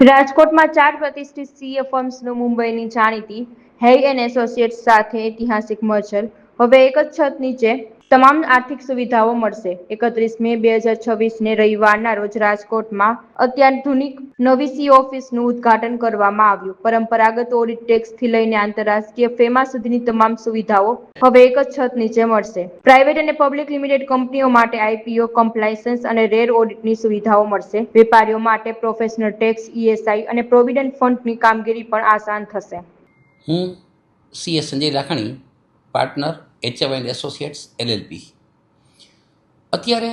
રાજકોટમાં 4 પ્રતિષ્ઠિત સીએ ફર્મ્સનું મુંબઈની જાણીતી હેય એન્ડ એસોસિએટ્સ સાથે ઐતિહાસિક મર્જર. હવે એક જ છત નીચે તમામ આર્થિક સુવિધાઓ મળશે. 31 મે 2026ને રવિવારના રોજ રાજકોટમાં અત્યાધુનિક નવી સીએ ઓફિસનું ઉદ્ઘાટન કરવામાં આવ્યું. પરંપરાગત ઓડિટ ટેક્સથી લઈને આંતરરાષ્ટ્રીય ફેમા સુધીની તમામ સુવિધાઓ હવે એક જ છત નીચે મળશે. પ્રાઇવેટ અને પબ્લિક લિમિટેડ કંપનીઓ માટે આઈપીઓ, કમ્પ્લાયન્સ અને રેર ઓડિટની સુવિધાઓ મળશે. વેપારીઓ માટે પ્રોફેશનલ ટેક્સ, ઈએસઆઈ અને પ્રોવિડન્ટ ફંડની કામગીરી પણ આસાન થશે. હું CA Sanjay Lakhani, partner HF. Associates LLP. અત્યારે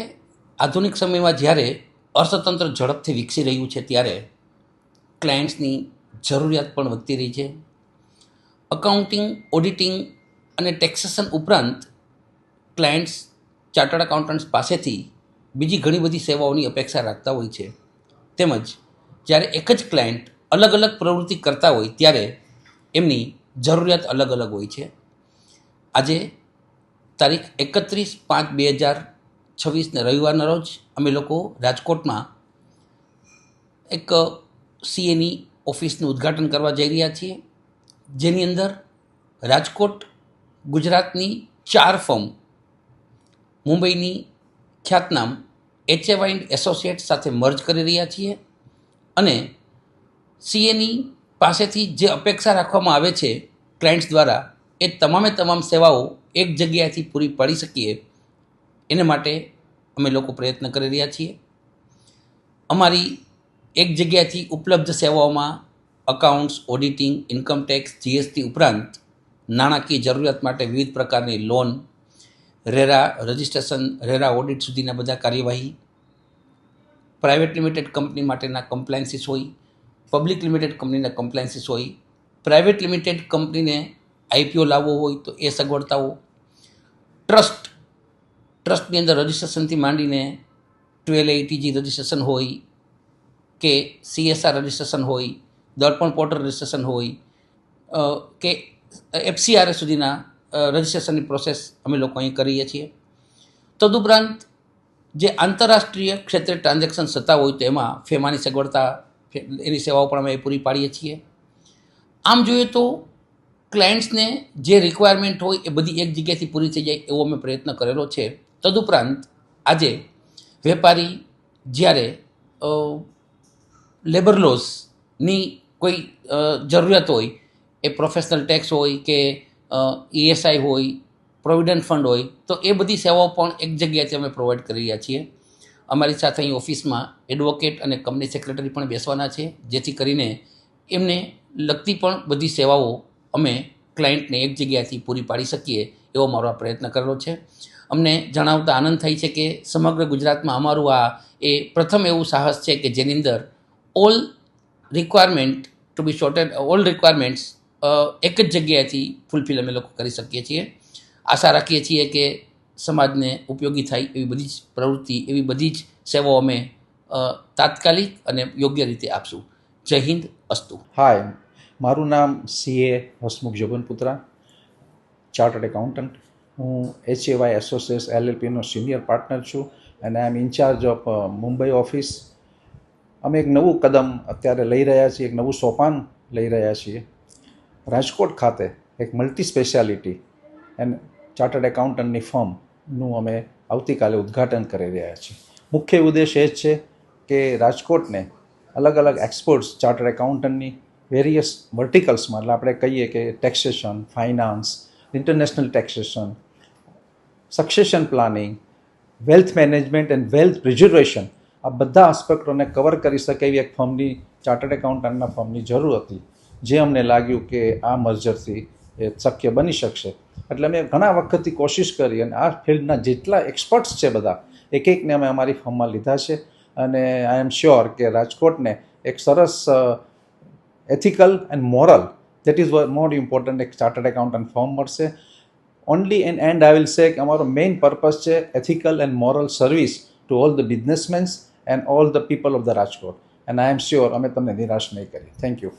આધુનિક સમયમાં જ્યારે અર્થતંત્ર ઝડપથી વિકસી રહ્યું છે ત્યારે ક્લાયન્ટ્સની જરૂરિયાત પણ વધતી રહી છે. અકાઉન્ટિંગ, ઓડિટિંગ અને ટેક્સેશન ઉપરાંત ક્લાયન્ટ્સ ચાર્ટર્ડ એકાઉન્ટન્ટ્સ પાસેથી બીજી ઘણી બધી સેવાઓની અપેક્ષા રાખતા હોય છે. તેમજ જ્યારે એક જ ક્લાયન્ટ અલગ અલગ પ્રવૃત્તિ કરતા હોય ત્યારે એમની જરૂરિયાત અલગ અલગ હોય છે. આજે તારીખ 31/5/2026ને રવિવારના રોજ અમે લોકો રાજકોટમાં એક સીએની ઓફિસનું ઉદ્ઘાટન કરવા જઈ રહ્યા છીએ, જેની અંદર રાજકોટ ગુજરાતની 4 ફર્મ મુંબઈની ખ્યાતનામ એચ.એફ. એસોસિએટ્સ સાથે મર્જ કરી રહ્યા છીએ અને સીએની પાસેથી જે અપેક્ષા રાખવામાં આવે છે ક્લાયન્ટ્સ દ્વારા એ તમામ સેવાઓ એક જગ્યાએથી પૂરી પાડી શકીએ એને માટે અમે લોકો પ્રયત્ન કરી રહ્યા છીએ. અમારી એક જગ્યાએથી ઉપલબ્ધ સેવાઓમાં અકાઉન્ટ્સ, ઓડિટિંગ, ઇન્કમટેક્સ, જીએસટી ઉપરાંત નાણાકીય જરૂરિયાત માટે વિવિધ પ્રકારની loan, RERA registration, RERA audit સુધીના બધા કાર્યવાહી, પ્રાઇવેટ લિમિટેડ કંપની માટેના કમ્પ્લાયન્સીસ હોય, પબ્લિક લિમિટેડ કંપનીના કમ્પ્લાયન્સીસ હોય, પ્રાઇવેટ લિમિટેડ કંપનીને આઈપીઓ લાવવો હોય તો એ સગવડતાઓ, ટ્રસ્ટની અંદર રજિસ્ટ્રેશનથી માંડીને 12ATG રજિસ્ટ્રેશન હોય કે CSR રજિસ્ટ્રેશન હોય, દર્પણ પોર્ટલ રજિસ્ટ્રેશન હોય કે FCRA સુધીના રજિસ્ટ્રેશનની પ્રોસેસ અમે લોકો અહીં કરીએ છીએ. તદુપરાંત જે આંતરરાષ્ટ્રીય ક્ષેત્રે ટ્રાન્ઝેક્શન થતા હોય તો એમાં ફેમાની સગવડતા, એની સેવાઓ પણ અમે પૂરી પાડીએ છીએ. આમ જોઈએ તો ક્લાયન્ટ્સને જે રિક્વાયરમેન્ટ હોય એ બધી એક જગ્યાએથી પૂરી થઈ જાય એવો અમે પ્રયત્ન કરેલો છે. તદુપરાંત આજે વેપારી જ્યારે લેબર લોસની કોઈ જરૂરિયાત હોય, એ પ્રોફેશનલ ટેક્સ હોય કે ઈએસઆઈ હોય, પ્રોવિડન્ટ ફંડ હોય, તો એ બધી સેવાઓ પણ એક જગ્યાએથી અમે પ્રોવાઈડ કરી રહ્યા છીએ. અમારી સાથે અહીં ઓફિસમાં એડવોકેટ અને કંપની સેક્રેટરી પણ બેસવાના છે, જેથી કરીને એમને લગતી પણ બધી સેવાઓ અમે ક્લાયન્ટને એક જગ્યાએથી પૂરી પાડી શકીએ એવો મારો આ પ્રયત્ન કરેલો છે. અમને જણાવતા આનંદ થાય છે કે સમગ્ર ગુજરાતમાં અમારું આ એ પ્રથમ એવું સાહસ છે કે જેની અંદર ઓલ રિક્વાયરમેન્ટ્સ એક જ જગ્યાએથી ફૂલફિલ અમે લોકો કરી શકીએ છીએ. આશા રાખીએ છીએ કે સમાજને ઉપયોગી થાય એવી બધી જ પ્રવૃત્તિ, એવી બધી જ સેવાઓ અમે તાત્કાલિક અને યોગ્ય રીતે આપશું. જય હિન્દ, અસ્તુ. હાય, મારું નામ સીએ હસમુખ જોગનપુત્રા, ચાર્ટર્ડ એકાઉન્ટન્ટ. હું HAY એસોસિએટ્સ LLPનો સિનિયર પાર્ટનર છું અને આઈ એમ ઇન્ચાર્જ ઓફ મુંબઈ ઓફિસ. અમે એક નવું કદમ અત્યારે લઈ રહ્યા છીએ, એક નવું સોપાન લઈ રહ્યા છીએ. રાજકોટ ખાતે એક મલ્ટી સ્પેશિયાલિટી એન્ડ ચાર્ટર્ડ એકાઉન્ટન્ટની ફર્મનું અમે આવતીકાલે ઉદ્ઘાટન કરી રહ્યા છીએ. મુખ્ય ઉદ્દેશ એ જ છે કે રાજકોટને અલગ અલગ એક્સપર્ટ્સ ચાર્ટર્ડ એકાઉન્ટન્ટની વેરિયસ વર્ટિકલ્સમાં, એટલે આપણે કહીએ કે taxation, finance, international taxation, succession planning, wealth management and wealth preservation, આ બધા આસ્પેક્ટોને કવર કરી શકે એવી એક ફર્મની, ચાર્ટર્ડ એકાઉન્ટન્ટના ફર્મની જરૂર હતી, જે અમને લાગ્યું કે આ મર્જરથી એ શક્ય બની શકશે. એટલે મેં ઘણા વખતથી કોશિશ કરી અને આ ફિલ્ડના જેટલા એક્સપર્ટ્સ છે બધા એકને અમે અમારી ફર્મમાં લીધા છે અને આઈ એમ શ્યોર કે રાજકોટને એક સરસ ethical and moral, that is more important, એક ચાર્ટર્ડ એકાઉન્ટન્ટ ફર્મ મળશે. Only in and I will say કે અમારો મેઇન પર્પઝ છે ethical and moral service to all the businessmens and all the people of the Rajkot. And I am sure અમે તમને નિરાશ નહીં કરીએ. Thank you.